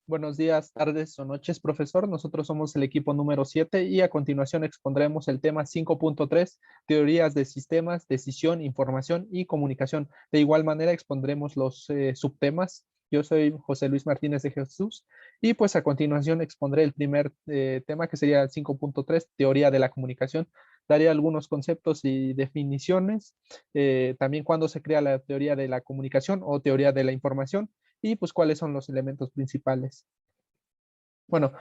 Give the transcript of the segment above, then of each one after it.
Buenos días, tardes o noches, profesor. Nosotros somos el equipo número 7 y a continuación expondremos el tema 5.3, teorías de sistemas, decisión, información y comunicación. De igual manera expondremos los subtemas. Yo soy José Luis Martínez de Jesús y pues a continuación expondré el primer tema que sería el 5.3, teoría de la comunicación. Daré algunos conceptos y definiciones, también cuándo se crea la teoría de la comunicación o teoría de la información y pues cuáles son los elementos principales. Bueno,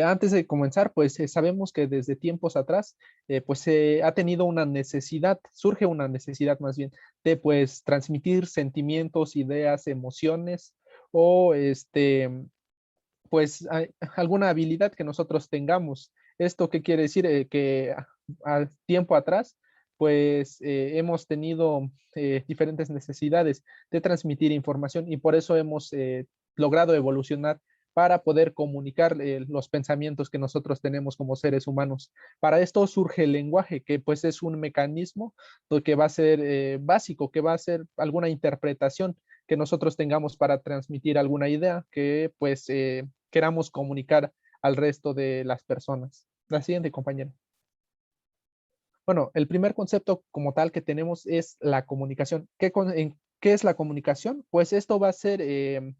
antes de comenzar, pues sabemos que desde tiempos atrás, pues se ha tenido una necesidad, surge una necesidad más bien, de pues transmitir sentimientos, ideas, emociones o pues alguna habilidad que nosotros tengamos. ¿Esto qué quiere decir? Que a tiempo atrás, pues hemos tenido diferentes necesidades de transmitir información y por eso hemos logrado evolucionar para poder comunicar los pensamientos que nosotros tenemos como seres humanos. Para esto surge el lenguaje, que pues es un mecanismo que va a ser básico, que va a ser alguna interpretación que nosotros tengamos para transmitir alguna idea que pues queramos comunicar al resto de las personas. La siguiente, compañera. Bueno, el primer concepto como tal que tenemos es la comunicación. ¿Qué es la comunicación? Pues esto va a ser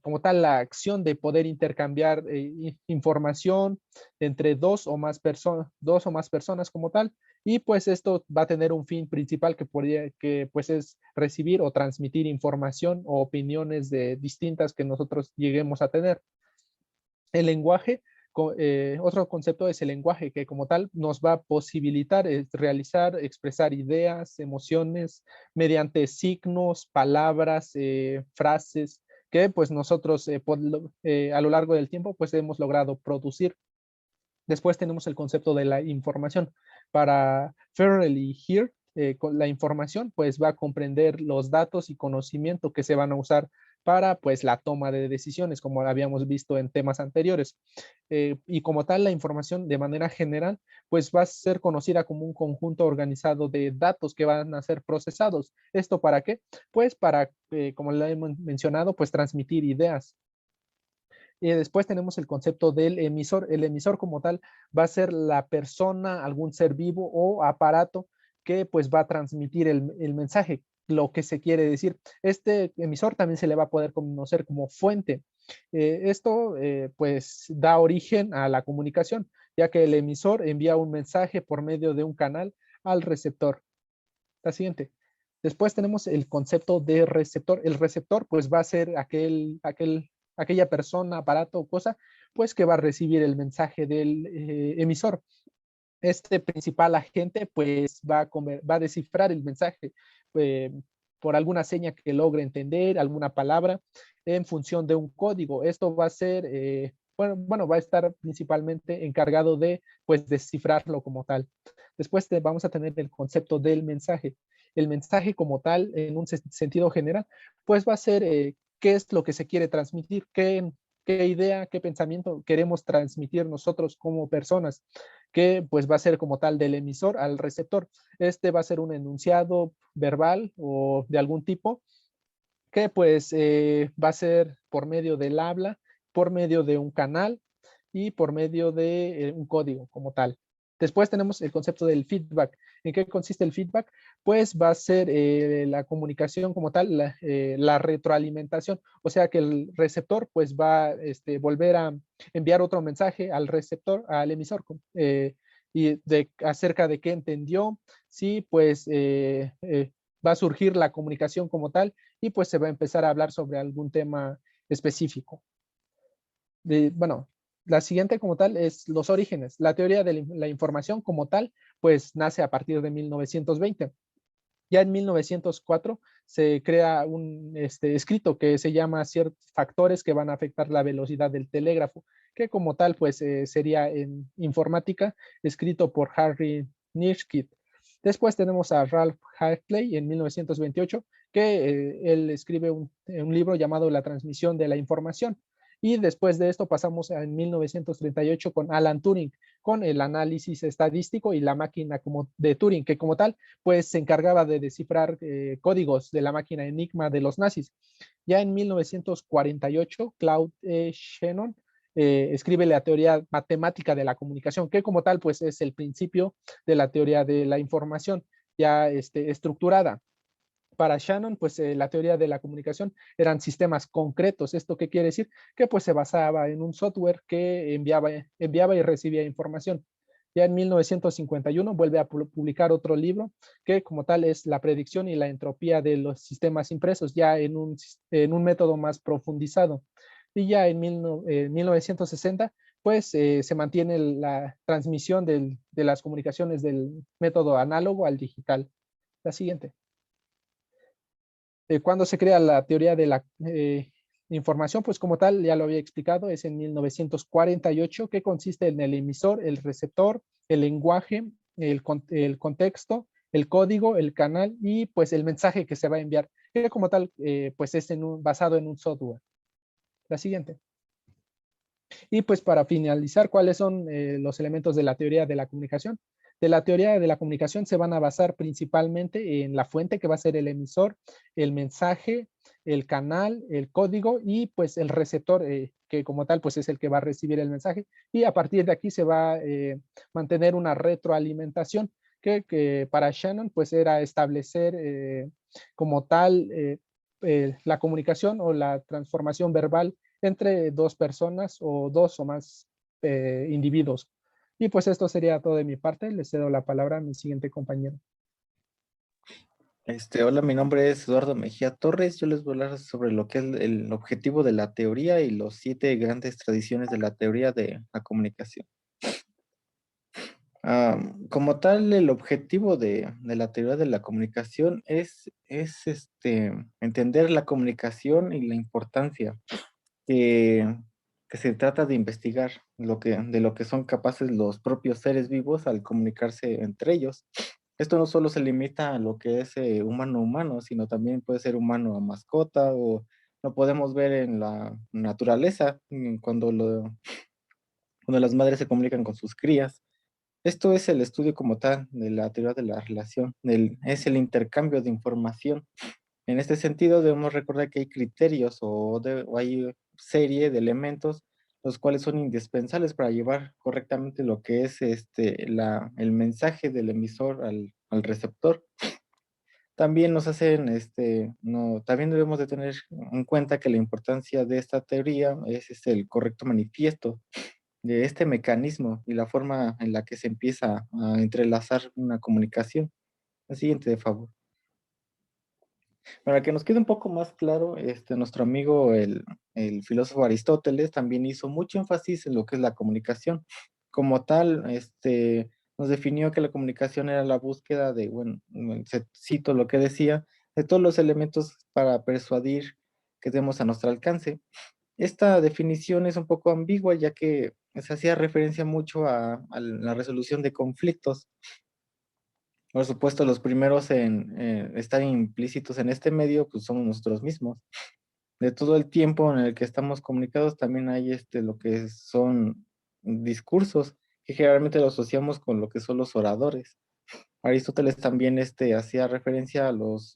como tal la acción de poder intercambiar información entre dos o más personas como tal. Y pues esto va a tener un fin principal que pues es recibir o transmitir información o opiniones de distintas que nosotros lleguemos a tener. El lenguaje, otro concepto es el lenguaje, que como tal nos va a posibilitar realizar, expresar ideas, emociones mediante signos, palabras, frases, que pues nosotros a lo largo del tiempo pues hemos logrado producir. Después tenemos el concepto de la información. Para Ferrell y Here, con la información pues va a comprender los datos y conocimiento que se van a usar para pues la toma de decisiones, como habíamos visto en temas anteriores. Y como tal, la información de manera general pues va a ser conocida como un conjunto organizado de datos que van a ser procesados. ¿Esto para qué? Pues para, como le hemos mencionado, pues transmitir ideas. Después tenemos el concepto del emisor. El emisor como tal va a ser la persona, algún ser vivo o aparato que pues va a transmitir el mensaje, lo que se quiere decir. Este emisor también se le va a poder conocer como fuente. Esto pues da origen a la comunicación, ya que el emisor envía un mensaje por medio de un canal al receptor. La siguiente. Después tenemos el concepto de receptor. El receptor pues va a ser aquella persona, aparato o cosa pues que va a recibir el mensaje del emisor. Este principal agente pues va a descifrar el mensaje eh, por alguna seña que logre entender, alguna palabra en función de un código. Esto va a ser, bueno, va a estar principalmente encargado de pues descifrarlo como tal. Después vamos a tener el concepto del mensaje. El mensaje como tal, en un sentido general, pues va a ser qué es lo que se quiere transmitir, qué idea, qué pensamiento queremos transmitir nosotros como personas, que pues va a ser como tal del emisor al receptor. Este va a ser un enunciado verbal o de algún tipo que pues va a ser por medio del habla, por medio de un canal y por medio de un código como tal. Después tenemos el concepto del feedback. ¿En qué consiste el feedback? Pues va a ser la comunicación como tal, la retroalimentación. O sea que el receptor pues va a volver a enviar otro mensaje al receptor, al emisor, y acerca de qué entendió, sí, pues va a surgir la comunicación como tal y pues se va a empezar a hablar sobre algún tema específico. Bueno, la siguiente como tal es los orígenes. La teoría de la información como tal, pues nace a partir de 1920. Ya en 1904 se crea un escrito que se llama ciertos factores que van a afectar la velocidad del telégrafo, que como tal pues sería en informática, escrito por Harry Nishkit. Después tenemos a Ralph Hartley en 1928, que él escribe un libro llamado La transmisión de la información. Y después de esto pasamos a en 1938 con Alan Turing, con el análisis estadístico y la máquina como de Turing, que como tal, pues se encargaba de descifrar códigos de la máquina Enigma de los nazis. Ya en 1948, Claude Shannon escribe la teoría matemática de la comunicación, que como tal, pues es el principio de la teoría de la información ya estructurada. Para Shannon, pues la teoría de la comunicación eran sistemas concretos. ¿Esto qué quiere decir? Que pues se basaba en un software que enviaba y recibía información. Ya en 1951 vuelve a publicar otro libro que como tal es la predicción y la entropía de los sistemas impresos, ya en un método más profundizado. Y ya en 1960 pues se mantiene la transmisión de las comunicaciones del método análogo al digital. La siguiente. Cuando se crea la teoría de la información, pues como tal, ya lo había explicado, es en 1948, que consiste en el emisor, el receptor, el lenguaje, el contexto, el código, el canal y pues el mensaje que se va a enviar, que como tal, pues es basado en un software. La siguiente. Y pues para finalizar, ¿cuáles son los elementos de la teoría de la comunicación? De la teoría de la comunicación se van a basar principalmente en la fuente que va a ser el emisor, el mensaje, el canal, el código y pues el receptor que como tal pues es el que va a recibir el mensaje y a partir de aquí se va a mantener una retroalimentación que para Shannon pues era establecer como tal la comunicación o la transformación verbal entre dos personas o dos o más individuos. Y pues esto sería todo de mi parte. Le cedo la palabra a mi siguiente compañero. Hola, mi nombre es Eduardo Mejía Torres. Yo les voy a hablar sobre lo que es el objetivo de la teoría y los 7 grandes tradiciones de la teoría de la comunicación. Como tal, el objetivo de la teoría de la comunicación es entender la comunicación y la importancia que, que se trata de investigar de lo que son capaces los propios seres vivos al comunicarse entre ellos. Esto no solo se limita a lo que es humano a humano, sino también puede ser humano a mascota o lo podemos ver en la naturaleza, cuando las madres se comunican con sus crías. Esto es el estudio como tal de la teoría de la relación, es el intercambio de información. En este sentido, debemos recordar que hay criterios o hay serie de elementos los cuales son indispensables para llevar correctamente lo que es el mensaje del emisor al receptor. También nos hacen, no, también debemos de tener en cuenta que la importancia de esta teoría es el correcto manifiesto de este mecanismo y la forma en la que se empieza a entrelazar una comunicación. La siguiente, de favor. Para que nos quede un poco más claro, nuestro amigo, el filósofo Aristóteles, también hizo mucho énfasis en lo que es la comunicación. Como tal, nos definió que la comunicación era la búsqueda de, bueno, cito lo que decía, de todos los elementos para persuadir que tenemos a nuestro alcance. Esta definición es un poco ambigua, ya que se hacía referencia mucho a la resolución de conflictos. Por supuesto, los primeros en estar implícitos en este medio, pues somos nosotros mismos. De todo el tiempo en el que estamos comunicados, también hay lo que son discursos, que generalmente lo asociamos con lo que son los oradores. Aristóteles también hacía referencia a los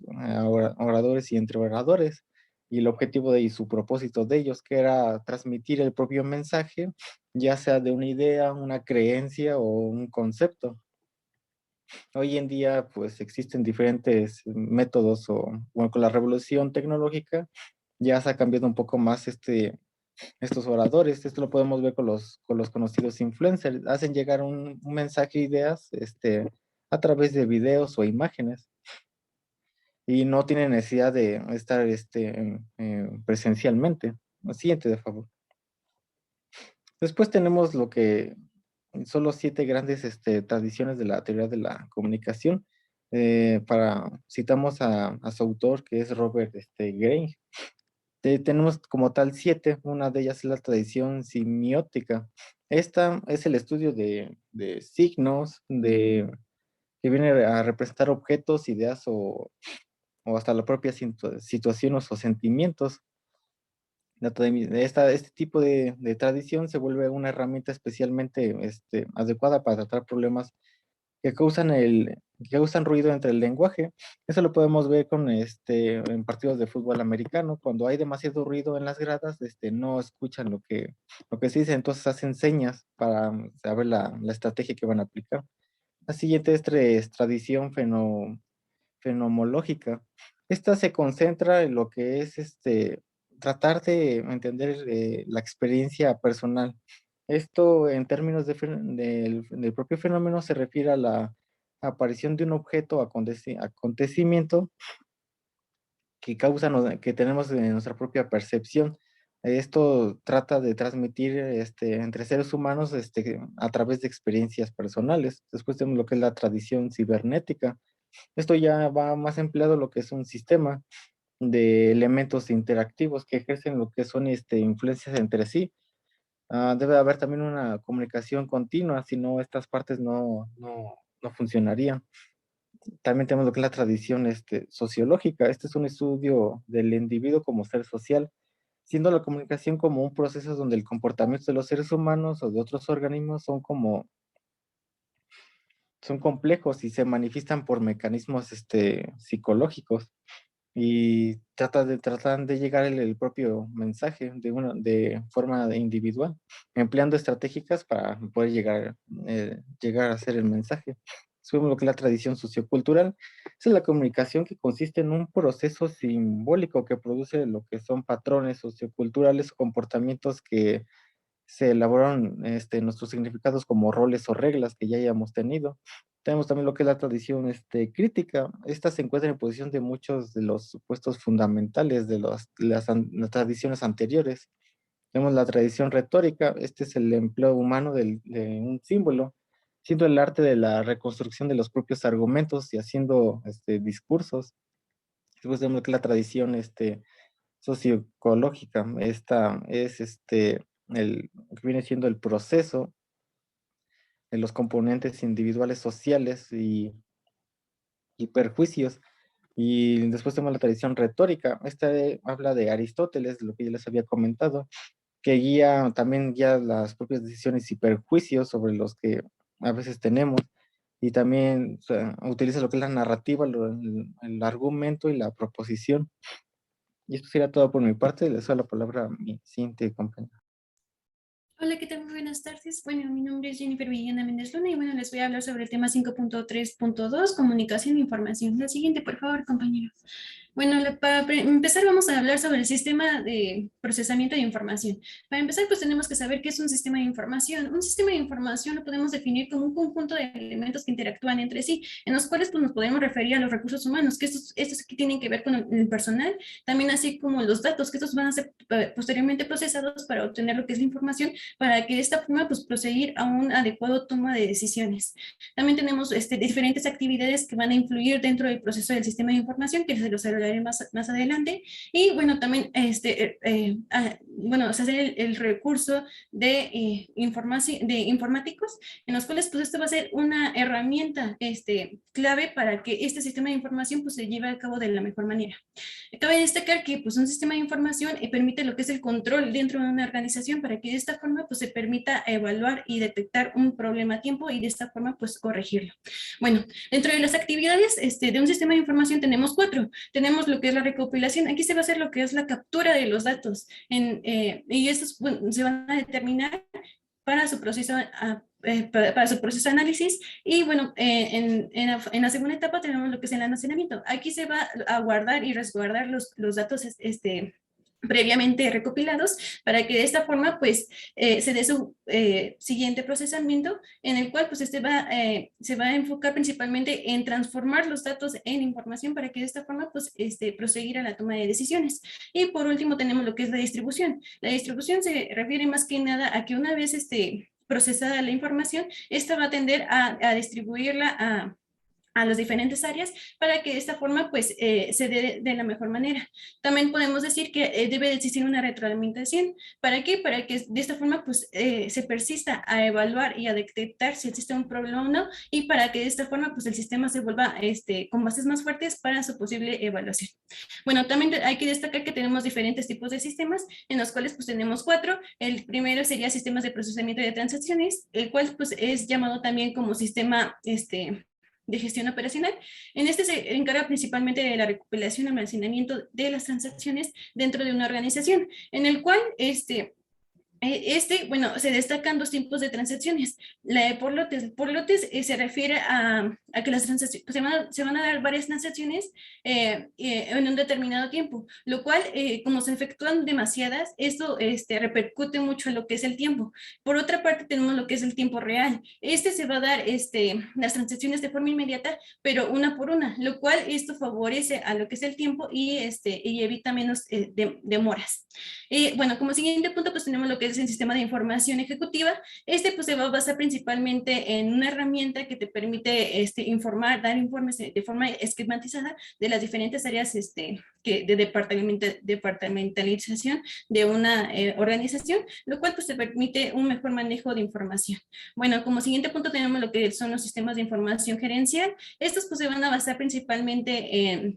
oradores y entre oradores, y el objetivo y su propósito de ellos, que era transmitir el propio mensaje, ya sea de una idea, una creencia o un concepto. Hoy en día, pues existen diferentes métodos bueno, con la revolución tecnológica ya se ha cambiado un poco más estos oradores. Esto lo podemos ver con los conocidos influencers. Hacen llegar un mensaje, ideas, a través de videos o imágenes y no tienen necesidad de estar presencialmente. Siguiente, de favor. Después tenemos lo que son los 7 grandes tradiciones de la teoría de la comunicación. Citamos a su autor, que es Robert Greene. Tenemos como tal 7, una de ellas es la tradición semiótica. Esta es el estudio de signos, que viene a representar objetos, ideas o hasta la propia situaciones o sentimientos. Este tipo de tradición se vuelve una herramienta especialmente adecuada para tratar problemas que causan ruido entre el lenguaje. Eso lo podemos ver en partidos de fútbol americano. Cuando hay demasiado ruido en las gradas, no escuchan lo que se dice, entonces hacen señas para saber la estrategia que van a aplicar. La siguiente es tradición fenomenológica. Esta se concentra en lo que es tratar de entender la experiencia personal. Esto en términos del propio fenómeno se refiere a la aparición de un objeto o acontecimiento que que tenemos en nuestra propia percepción. Esto trata de transmitir entre seres humanos a través de experiencias personales. Después tenemos lo que es la tradición cibernética. Esto ya va más empleado lo que es un sistema de elementos interactivos que ejercen lo que son influencias entre sí. Debe haber también una comunicación continua, si no estas partes no funcionarían. También tenemos lo que es la tradición sociológica. Este es un estudio del individuo como ser social, siendo la comunicación como un proceso donde el comportamiento de los seres humanos o de otros organismos son complejos y se manifiestan por mecanismos psicológicos y tratan de llegar el propio mensaje de forma individual, empleando estratégicas para poder llegar a hacer el mensaje. Según lo que es la tradición sociocultural, esa es la comunicación que consiste en un proceso simbólico que produce lo que son patrones socioculturales o comportamientos que se elaboraron nuestros significados como roles o reglas que ya hayamos tenido. Tenemos también lo que es la tradición crítica. Esta se encuentra en posición de muchos de los supuestos fundamentales de las tradiciones anteriores. Tenemos la tradición retórica. Este es el empleo humano de un símbolo, siendo el arte de la reconstrucción de los propios argumentos y haciendo discursos. Después tenemos lo que es la tradición socioecológica. Esta es el que viene siendo el proceso de los componentes individuales sociales y perjuicios. Y después tenemos la tradición retórica. Esta habla de Aristóteles, lo que ya les había comentado, que también guía las propias decisiones y perjuicios sobre los que a veces tenemos. Y también, o sea, utiliza lo que es la narrativa, el argumento y la proposición. Y esto sería todo por mi parte. Les doy la palabra a mi siguiente compañero. Hola, ¿qué tal? Muy buenas tardes. Bueno, mi nombre es Jennifer Villena Méndez Luna y bueno, les voy a hablar sobre el tema 5.3.2, comunicación e información. La siguiente, por favor, compañero. Bueno, para empezar vamos a hablar sobre el sistema de procesamiento de información. Para empezar, pues tenemos que saber qué es un sistema de información. Un sistema de información lo podemos definir como un conjunto de elementos que interactúan entre sí, en los cuales pues, nos podemos referir a los recursos humanos, que estos que tienen que ver con el personal, también así como los datos, que estos van a ser posteriormente procesados para obtener lo que es la información, para que de esta forma pues proseguir a un adecuado toma de decisiones. También tenemos diferentes actividades que van a influir dentro del proceso del sistema de información, que se los hablaré más adelante. Y bueno, también bueno, hacer el recurso de informáticos, en los cuales pues esto va a ser una herramienta clave para que este sistema de información pues se lleve a cabo de la mejor manera. Cabe destacar que pues, un sistema de información permite lo que es el control dentro de una organización para que de esta forma pues, se permita evaluar y detectar un problema a tiempo y de esta forma pues corregirlo. Bueno, dentro de las actividades de un sistema de información tenemos 4. Tenemos lo que es la recopilación. Aquí se va a hacer lo que es la captura de los datos y estos bueno, se van a determinar para su proceso para su proceso de análisis y bueno, en la segunda etapa tenemos lo que es el almacenamiento. Aquí se va a guardar y resguardar los datos previamente recopilados para que de esta forma pues se dé su siguiente procesamiento en el cual pues se va a enfocar principalmente en transformar los datos en información para que de esta forma pues proseguir a la toma de decisiones. Y por último tenemos lo que es la distribución. La distribución se refiere más que nada a que una vez procesada la información, esta va a tender a distribuirla a las diferentes áreas para que de esta forma pues se dé de la mejor manera. También podemos decir que debe de existir una retroalimentación. ¿Para qué? Para que de esta forma pues se persista a evaluar y a detectar si existe un problema o no, y para que de esta forma pues el sistema se vuelva con bases más fuertes para su posible evaluación. Bueno, también hay que destacar que tenemos diferentes tipos de sistemas, en los cuales pues tenemos 4. El primero sería sistemas de procesamiento de transacciones, el cual pues es llamado también como sistema de gestión operacional. En este se encarga principalmente de la recopilación y almacenamiento de las transacciones dentro de una organización, en el cual bueno, se destacan 2 tipos de transacciones. La de por lotes. Por lotes se refiere a que las transacciones, se van a dar varias transacciones en un determinado tiempo, lo cual, como se efectúan demasiadas, esto repercute mucho en lo que es el tiempo. Por otra parte, tenemos lo que es el tiempo real. Se va a dar las transacciones de forma inmediata, pero una por una, lo cual esto favorece a lo que es el tiempo y evita menos demoras. Bueno, como siguiente punto, pues tenemos lo que es el sistema de información ejecutiva. Pues se va a basar principalmente en una herramienta que te permite informar, dar informes de forma esquematizada de las diferentes áreas de departamentalización de una organización, lo cual pues te permite un mejor manejo de información. Bueno, como siguiente punto tenemos lo que son los sistemas de información gerencial. Estos pues se van a basar principalmente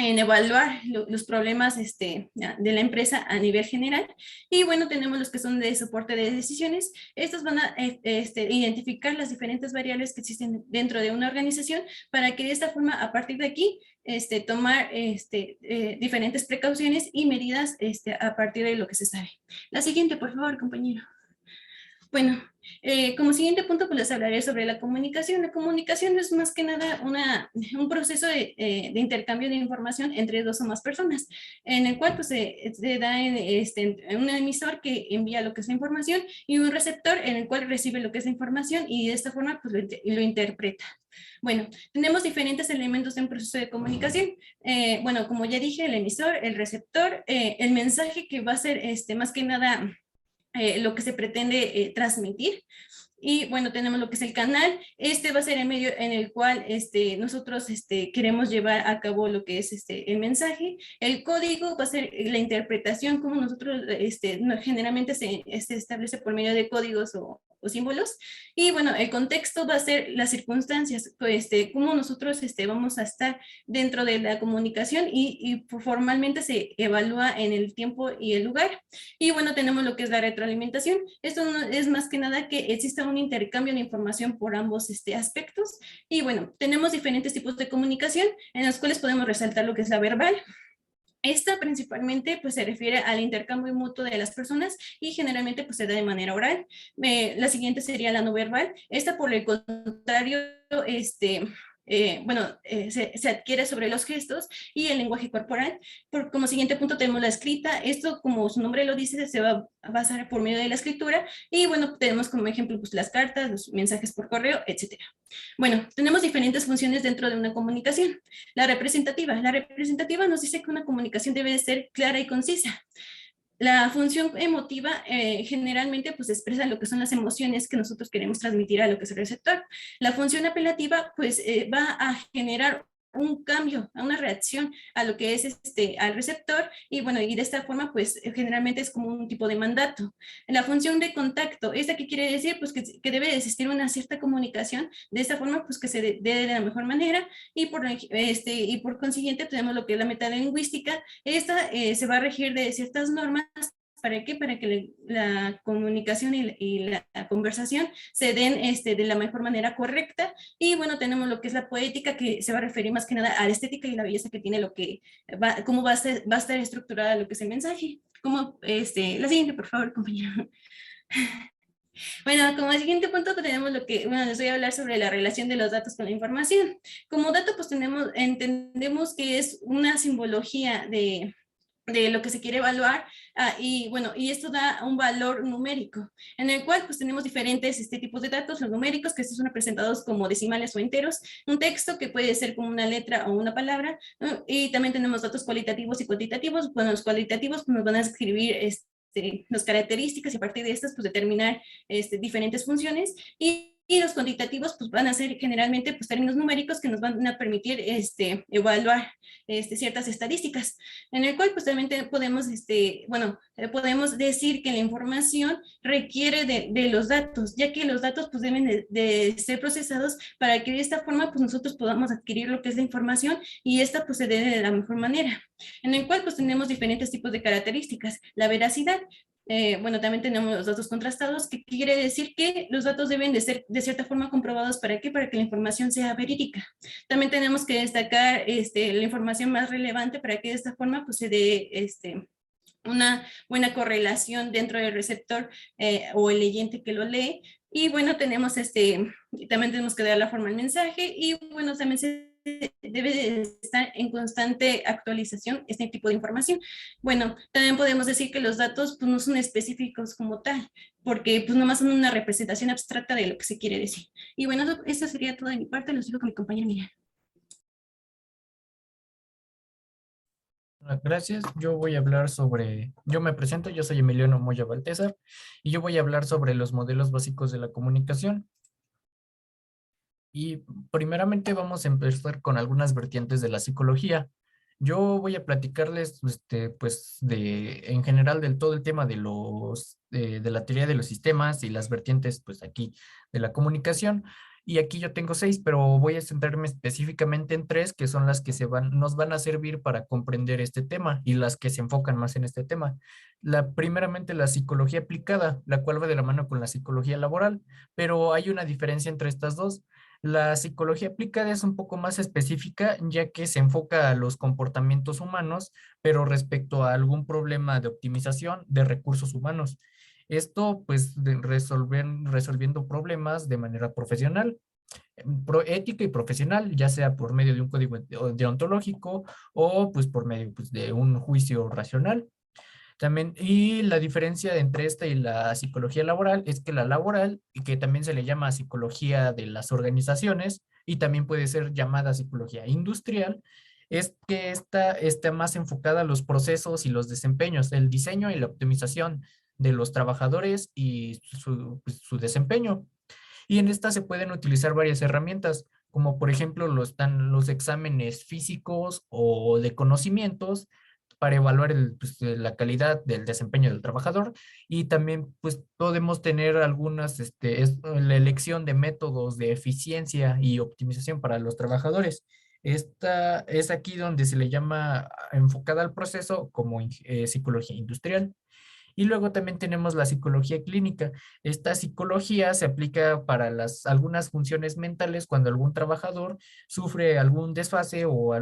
en evaluar los problemas de la empresa a nivel general. Y bueno, tenemos los que son de soporte de decisiones. Estos van a identificar las diferentes variables que existen dentro de una organización para que de esta forma, a partir de aquí, tomar diferentes precauciones y medidas a partir de lo que se sabe. La siguiente, por favor, compañero. Bueno, como siguiente punto, pues les hablaré sobre la comunicación. La comunicación es más que nada un proceso de intercambio de información entre 2 o más personas, en el cual pues, se da un emisor que envía lo que es la información y un receptor en el cual recibe lo que es la información y de esta forma pues, lo interpreta. Bueno, tenemos diferentes elementos de un proceso de comunicación. Bueno, como ya dije, el emisor, el receptor, el mensaje que va a ser más que nada lo que se pretende transmitir. Y bueno, tenemos lo que es el canal. Va a ser el medio en el cual nosotros queremos llevar a cabo lo que es el mensaje. El código va a ser la interpretación, como nosotros generalmente se establece por medio de códigos o símbolos. Y bueno, el contexto va a ser las circunstancias, cómo nosotros vamos a estar dentro de la comunicación y formalmente se evalúa en el tiempo y el lugar. Y bueno, tenemos lo que es la retroalimentación. Esto no es más que nada que exista un intercambio de información por ambos aspectos. Y bueno, tenemos diferentes tipos de comunicación en los cuales podemos resaltar lo que es la verbal. Esta principalmente pues se refiere al intercambio mutuo de las personas y generalmente pues se da de manera oral. La siguiente sería la no verbal. Esta por el contrario, se adquiere sobre los gestos y el lenguaje corporal. Como siguiente punto tenemos la escrita. Esto, como su nombre lo dice, se va a basar por medio de la escritura. Y bueno, tenemos como ejemplo pues, las cartas, los mensajes por correo, etcétera. Bueno, tenemos diferentes funciones dentro de una comunicación. La representativa nos dice que una comunicación debe de ser clara y concisa. La función emotiva generalmente pues expresa lo que son las emociones que nosotros queremos transmitir a lo que es el receptor. La función apelativa pues va a generar un cambio, a una reacción a lo que es al receptor y bueno, y de esta forma pues generalmente es como un tipo de mandato. La función de contacto, ¿esta qué quiere decir? Pues que debe existir una cierta comunicación, de esta forma pues que se dé de la mejor manera y por consiguiente tenemos lo que es la metalingüística. Esta se va a regir de ciertas normas. ¿Para qué? Para que la comunicación y la conversación se den de la mejor manera correcta. Y bueno, tenemos lo que es la poética, que se va a referir más que nada a la estética y la belleza que tiene cómo va a estar estructurada lo que es el mensaje. La siguiente, por favor, compañero. Bueno, como siguiente punto tenemos les voy a hablar sobre la relación de los datos con la información. Como dato, pues entendemos que es una simbología de lo que se quiere evaluar y bueno, y esto da un valor numérico, en el cual pues tenemos diferentes tipos de datos, los numéricos, que estos son representados como decimales o enteros, un texto que puede ser como una letra o una palabra, ¿no? Y también tenemos datos cualitativos y cuantitativos. Bueno, los cualitativos pues, nos van a escribir las características y a partir de estas pues determinar diferentes funciones y y los cuantitativos pues van a ser generalmente pues términos numéricos que nos van a permitir evaluar ciertas estadísticas, en el cual pues también podemos, podemos decir que la información requiere de los datos, ya que los datos pues deben de ser procesados para que de esta forma pues nosotros podamos adquirir lo que es la información y esta pues se dé de la mejor manera, en el cual pues tenemos diferentes tipos de características. La veracidad, también tenemos los datos contrastados, que quiere decir que los datos deben de ser de cierta forma comprobados. ¿Para qué? Para que la información sea verídica. También tenemos que destacar la información más relevante para que de esta forma pues, se dé una buena correlación dentro del receptor o el leyente que lo lee. Y bueno, tenemos también tenemos que dar la forma al mensaje y bueno, también se debe de estar en constante actualización este tipo de información. Bueno, también podemos decir que los datos pues, no son específicos como tal, porque pues nomás son una representación abstracta de lo que se quiere decir. Y bueno, eso sería todo de mi parte, los dejo con mi compañera Miriam. Gracias, yo voy a hablar sobre, yo me presento, yo soy Emiliano Moya Baltázar y yo voy a hablar sobre los modelos básicos de la comunicación. Y primeramente vamos a empezar con algunas vertientes de la psicología. Yo voy a platicarles, pues, en general del todo el tema de la teoría de los sistemas y las vertientes, pues, aquí de la comunicación. Y aquí yo tengo 6, pero voy a centrarme específicamente en 3, que son las que nos van a servir para comprender este tema y las que se enfocan más en este tema. Primeramente, la psicología aplicada, la cual va de la mano con la psicología laboral, pero hay una diferencia entre estas dos. La psicología aplicada es un poco más específica, ya que se enfoca a los comportamientos humanos, pero respecto a algún problema de optimización de recursos humanos. Esto, pues, resolviendo problemas de manera profesional, ética y profesional, ya sea por medio de un código deontológico o, pues, por medio, pues, de un juicio racional. También, y la diferencia entre esta y la psicología laboral es que la laboral, y que también se le llama psicología de las organizaciones, y también puede ser llamada psicología industrial, es que esta está más enfocada a los procesos y los desempeños, el diseño y la optimización de los trabajadores y pues, su desempeño. Y en esta se pueden utilizar varias herramientas, como por ejemplo están los exámenes físicos o de conocimientos, para evaluar pues, la calidad del desempeño del trabajador, y también pues podemos tener algunas, la elección de métodos de eficiencia y optimización para los trabajadores. Esta es aquí donde se le llama enfocada al proceso como psicología industrial. Y luego también tenemos la psicología clínica. Esta psicología se aplica para algunas funciones mentales cuando algún trabajador sufre algún desfase o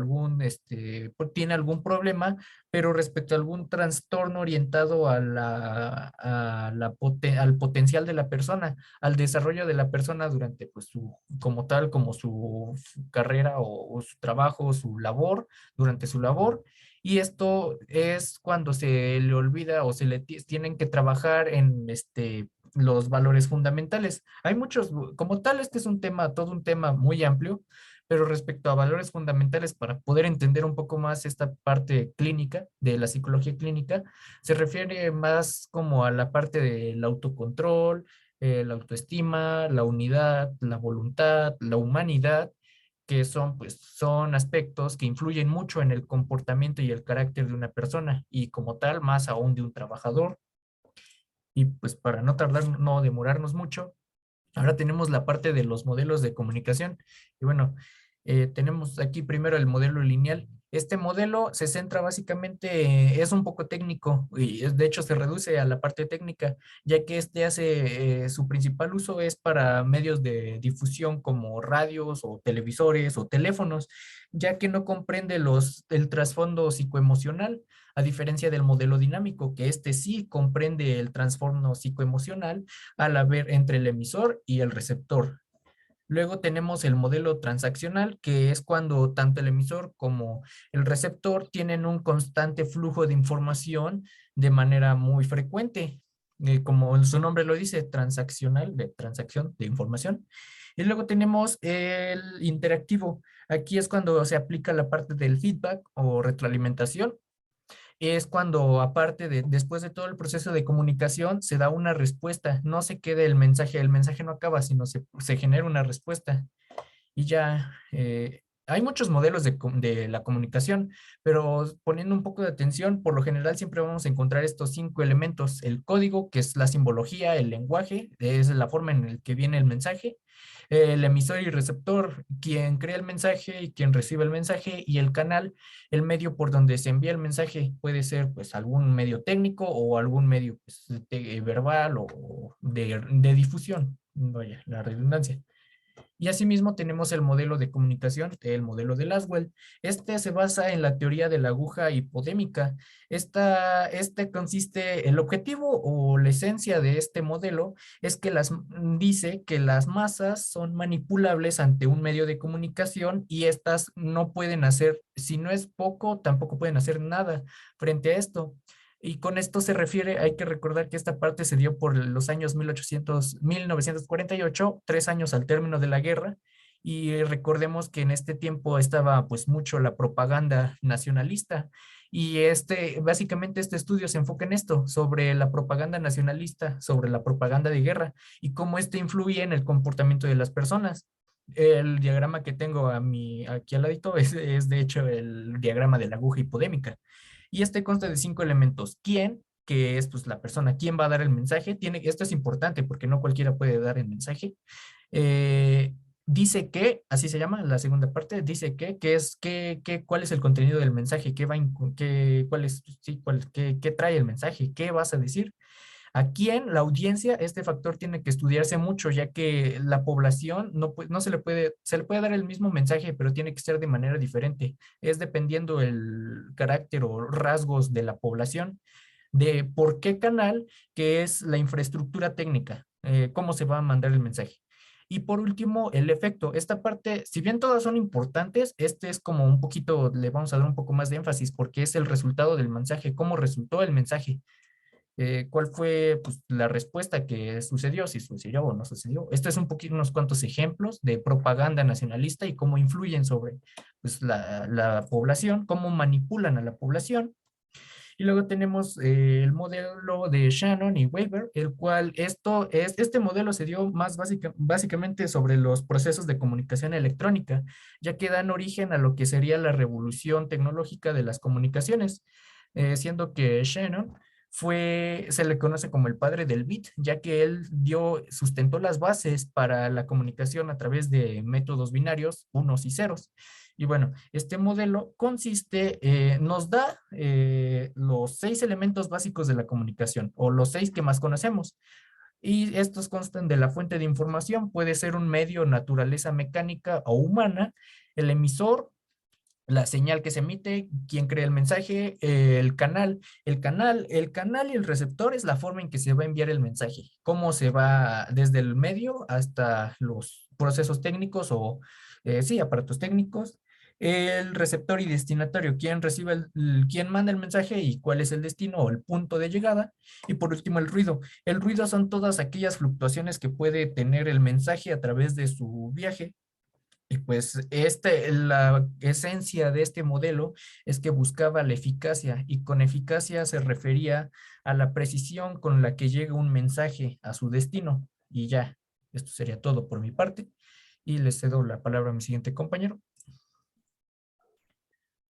tiene algún problema, pero respecto a algún trastorno orientado al potencial de la persona, al desarrollo de la persona durante pues, como su carrera o su trabajo, o su labor, durante su labor. Y esto es cuando se le olvida o se le tienen que trabajar en los valores fundamentales. Hay muchos, como tal, este es todo un tema muy amplio, pero respecto a valores fundamentales, para poder entender un poco más esta parte clínica, de la psicología clínica, se refiere más como a la parte del autocontrol, la autoestima, la unidad, la voluntad, la humanidad, que son aspectos que influyen mucho en el comportamiento y el carácter de una persona, y como tal, más aún de un trabajador. Y pues para no demorarnos mucho, ahora tenemos la parte de los modelos de comunicación. Y bueno, tenemos aquí primero el modelo lineal. Este modelo se centra básicamente, es un poco técnico y de hecho se reduce a la parte técnica, ya que su principal uso es para medios de difusión como radios o televisores o teléfonos, ya que no comprende el trasfondo psicoemocional, a diferencia del modelo dinámico, que este sí comprende el trasfondo psicoemocional al haber entre el emisor y el receptor. Luego tenemos el modelo transaccional, que es cuando tanto el emisor como el receptor tienen un constante flujo de información de manera muy frecuente. Como su nombre lo dice, transaccional, de transacción de información. Y luego tenemos el interactivo. Aquí es cuando se aplica la parte del feedback o retroalimentación. es cuando, aparte de, después de todo el proceso de comunicación, se da una respuesta, no se queda el mensaje no acaba, sino se genera una respuesta. Y ya, hay muchos modelos de la comunicación, pero poniendo un poco de atención, por lo general siempre vamos a encontrar estos 5 elementos: el código, que es la simbología, el lenguaje, es la forma en la que viene el mensaje, el emisor y receptor, quien crea el mensaje y quien recibe el mensaje, y el canal, el medio por donde se envía el mensaje. Puede ser pues algún medio técnico o algún medio pues, verbal o de difusión, vaya, la redundancia. Y asimismo tenemos el modelo de comunicación, el modelo de Laswell. Este se basa en la teoría de la aguja hipodémica. Este consiste, el objetivo o la esencia de este modelo es que dice que las masas son manipulables ante un medio de comunicación y estas no pueden hacer, si no es poco, tampoco pueden hacer nada frente a esto. Y con esto se refiere, hay que recordar que esta parte se dio por los años 1948, 3 años al término de la guerra, y recordemos que en este tiempo estaba pues mucho la propaganda nacionalista, y básicamente este estudio se enfoca en esto, sobre la propaganda nacionalista, sobre la propaganda de guerra, y cómo esto influye en el comportamiento de las personas. El diagrama que tengo aquí al ladito es de hecho el diagrama de la aguja hipodémica. Y este consta de 5 elementos. ¿Quién? Que es pues la persona. ¿Quién va a dar el mensaje? Esto es importante porque no cualquiera puede dar el mensaje. Eh, Dice que, así se llama la segunda parte, dice cuál es el contenido del mensaje, cuál es, sí, qué trae el mensaje, qué vas a decir. Aquí en la audiencia, este factor tiene que estudiarse mucho, ya que la población no se le puede dar el mismo mensaje, pero tiene que ser de manera diferente. Es dependiendo el carácter o rasgos de la población, de por qué canal, que es la infraestructura técnica, cómo se va a mandar el mensaje. Y por último, el efecto. Esta parte, si bien todas son importantes, este es como un poquito, le vamos a dar un poco más de énfasis porque es el resultado del mensaje, cómo resultó el mensaje. ¿Cuál fue pues, la respuesta que sucedió, si sucedió o no sucedió? Esto es un poquito, unos cuantos ejemplos de propaganda nacionalista y cómo influyen sobre pues, la población, cómo manipulan a la población. Y luego tenemos el modelo de Shannon y Weber, el cual este modelo se dio más básicamente sobre los procesos de comunicación electrónica, ya que dan origen a lo que sería la revolución tecnológica de las comunicaciones, siendo que Shannon se le conoce como el padre del bit, ya que él sustentó las bases para la comunicación a través de métodos binarios, unos y ceros. Y bueno, este modelo nos da los 6 elementos básicos de la comunicación, o los 6 que más conocemos. Y estos constan de la fuente de información, puede ser un medio, naturaleza mecánica o humana, el emisor, la señal que se emite, quién crea el mensaje, el canal. El canal y el receptor es la forma en que se va a enviar el mensaje, cómo se va desde el medio hasta los procesos técnicos o, sí, aparatos técnicos. El receptor y destinatario, quién manda el mensaje y cuál es el destino o el punto de llegada. Y por último, el ruido. El ruido son todas aquellas fluctuaciones que puede tener el mensaje a través de su viaje. Y pues la esencia de este modelo es que buscaba la eficacia, y con eficacia se refería a la precisión con la que llega un mensaje a su destino. Y ya, esto sería todo por mi parte y les cedo la palabra a mi siguiente compañero.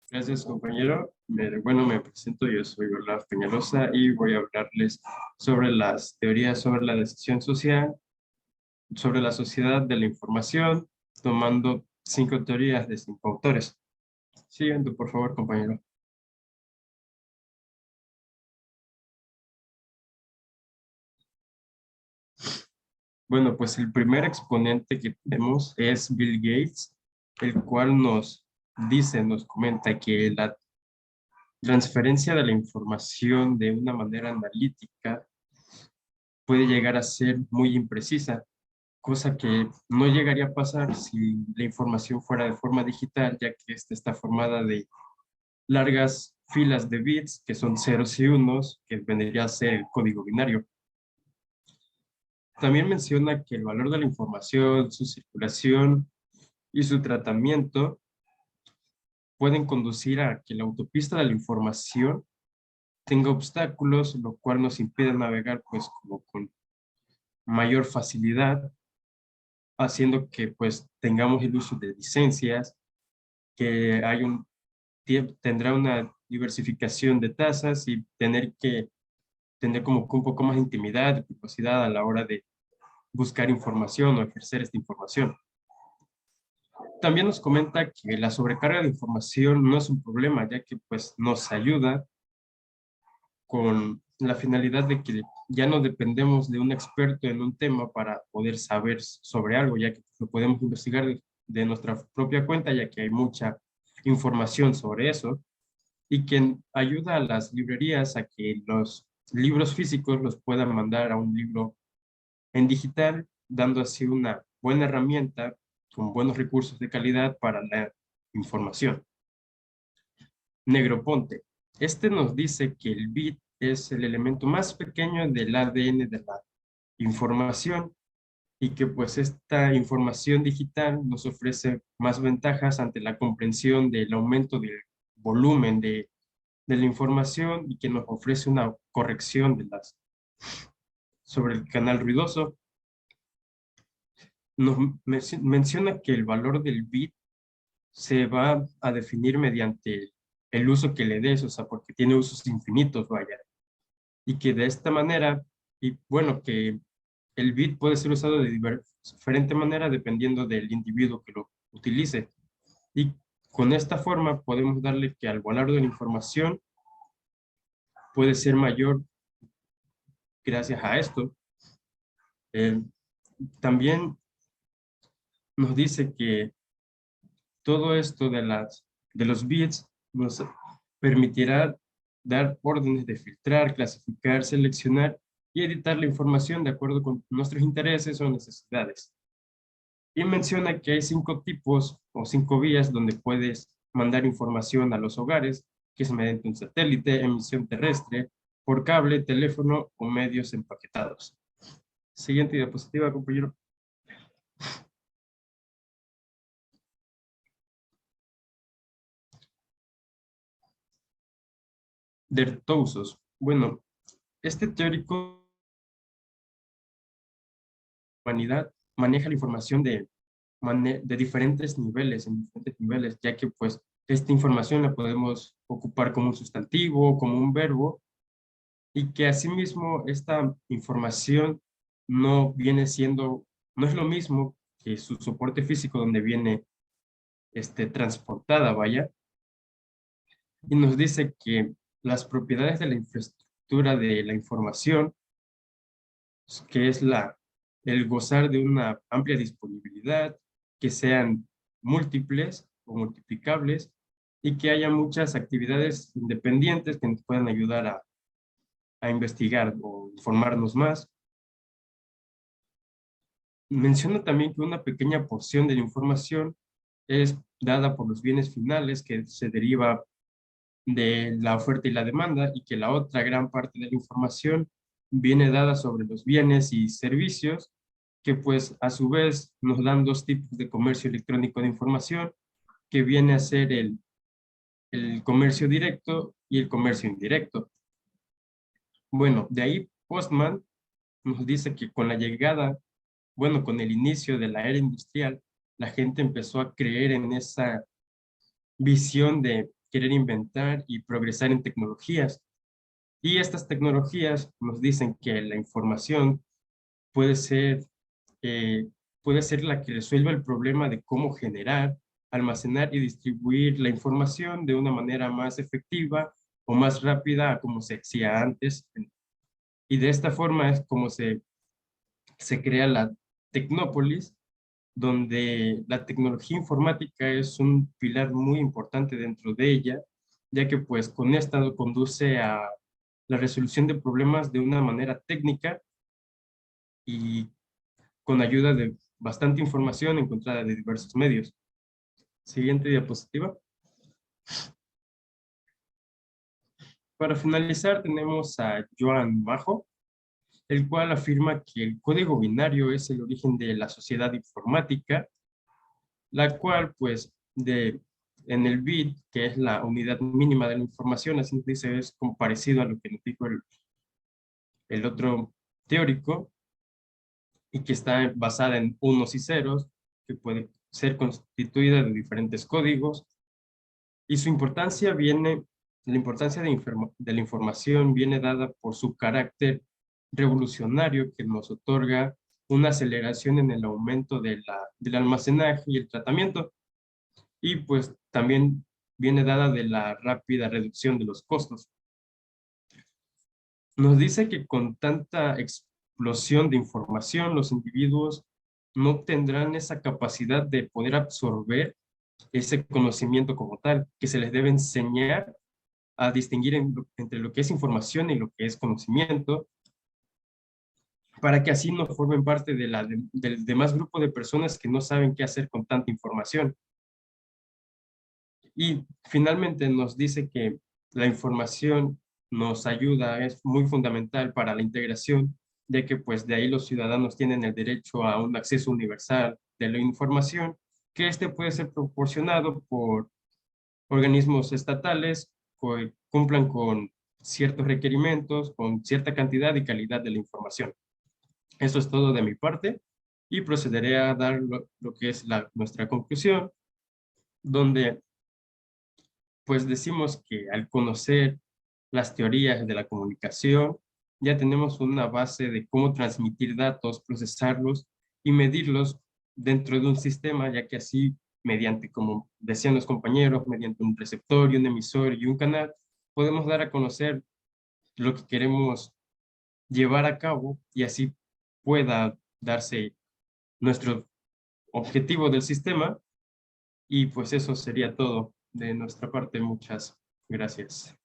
Gracias, compañero. Bueno, me presento, yo soy Olaf Peñalosa y voy a hablarles sobre las teorías sobre la decisión social, sobre la sociedad de la información, tomando 5 teorías de 5 autores. Siguiente, por favor, compañero. Bueno, pues el primer exponente que tenemos es Bill Gates, el cual nos comenta que la transferencia de la información de una manera analítica puede llegar a ser muy imprecisa, cosa que no llegaría a pasar si la información fuera de forma digital, ya que esta está formada de largas filas de bits, que son ceros y unos, que vendría a ser el código binario. También menciona que el valor de la información, su circulación y su tratamiento pueden conducir a que la autopista de la información tenga obstáculos, lo cual nos impide navegar pues como con mayor facilidad, haciendo que pues tengamos el uso de licencias, que hay tendrá una diversificación de tasas y tener como que un poco más de intimidad y privacidad a la hora de buscar información o ejercer esta información. También nos comenta que la sobrecarga de información no es un problema, ya que pues nos ayuda con la finalidad de que ya no dependemos de un experto en un tema para poder saber sobre algo, ya que lo podemos investigar de nuestra propia cuenta, ya que hay mucha información sobre eso, y que ayuda a las librerías a que los libros físicos los puedan mandar a un libro en digital, dando así una buena herramienta con buenos recursos de calidad para la información. Negroponte. Este nos dice que el bit es el elemento más pequeño del ADN de la información y que pues esta información digital nos ofrece más ventajas ante la comprensión del aumento del volumen de la información y que nos ofrece una corrección de sobre el canal ruidoso. Nos menciona que el valor del bit se va a definir mediante el uso que le des, o sea, porque tiene usos infinitos, vaya. Y que de esta manera, y bueno, que el bit puede ser usado de diferente manera dependiendo del individuo que lo utilice. Y con esta forma podemos darle que al valor de la información puede ser mayor gracias a esto. También nos dice que todo esto de los bits nos permitirá dar órdenes de filtrar, clasificar, seleccionar y editar la información de acuerdo con nuestros intereses o necesidades. Y menciona que hay 5 tipos o 5 vías donde puedes mandar información a los hogares, que es mediante un satélite, emisión terrestre, por cable, teléfono o medios empaquetados. Siguiente diapositiva, compañero. Dertousos. Bueno, este teórico de humanidad maneja la información de diferentes niveles, en diferentes niveles, ya que pues esta información la podemos ocupar como un sustantivo, como un verbo, y que asimismo esta información no es lo mismo que su soporte físico donde viene transportada, vaya, y nos dice que las propiedades de la infraestructura de la información, que es el gozar de una amplia disponibilidad, que sean múltiples o multiplicables, y que haya muchas actividades independientes que nos puedan ayudar a investigar o informarnos más. Menciona también que una pequeña porción de la información es dada por los bienes finales que se deriva de la oferta y la demanda, y que la otra gran parte de la información viene dada sobre los bienes y servicios, que pues a su vez nos dan 2 tipos de comercio electrónico de información, que viene a ser el comercio directo y el comercio indirecto. Bueno, de ahí Postman nos dice que con la llegada, bueno, con el inicio de la era industrial, la gente empezó a creer en esa visión de querer inventar y progresar en tecnologías. Y estas tecnologías nos dicen que la información puede ser, puede ser la que resuelva el problema de cómo generar, almacenar y distribuir la información de una manera más efectiva o más rápida a como se hacía antes. Y de esta forma es como se crea la Tecnópolis, donde la tecnología informática es un pilar muy importante dentro de ella, ya que pues con esta conduce a la resolución de problemas de una manera técnica y con ayuda de bastante información encontrada de diversos medios. Siguiente diapositiva. Para finalizar tenemos a Joan Majo, el cual afirma que el código binario es el origen de la sociedad informática, la cual pues en el bit, que es la unidad mínima de la información, así nos dice, es como parecido a lo que nos dijo el otro teórico, y que está basada en unos y ceros, que puede ser constituida de diferentes códigos, y su importancia viene, la importancia de la información viene dada por su carácter revolucionario que nos otorga una aceleración en el aumento del almacenaje y el tratamiento, y pues también viene dada de la rápida reducción de los costos. Nos dice que con tanta explosión de información, los individuos no tendrán esa capacidad de poder absorber ese conocimiento como tal, que se les debe enseñar a distinguir entre lo que es información y lo que es conocimiento, para que así no formen parte del demás grupo de personas que no saben qué hacer con tanta información. Y finalmente nos dice que la información nos ayuda, es muy fundamental para la integración, ya que pues de ahí los ciudadanos tienen el derecho a un acceso universal de la información, que este puede ser proporcionado por organismos estatales que cumplan con ciertos requerimientos, con cierta cantidad y calidad de la información. Eso es todo de mi parte y procederé a dar lo que es nuestra conclusión, donde pues decimos que al conocer las teorías de la comunicación, ya tenemos una base de cómo transmitir datos, procesarlos y medirlos dentro de un sistema, ya que así, mediante, como decían los compañeros, mediante un receptor y un emisor y un canal, podemos dar a conocer lo que queremos llevar a cabo y así pueda darse nuestro objetivo del sistema. Y pues eso sería todo de nuestra parte. Muchas gracias.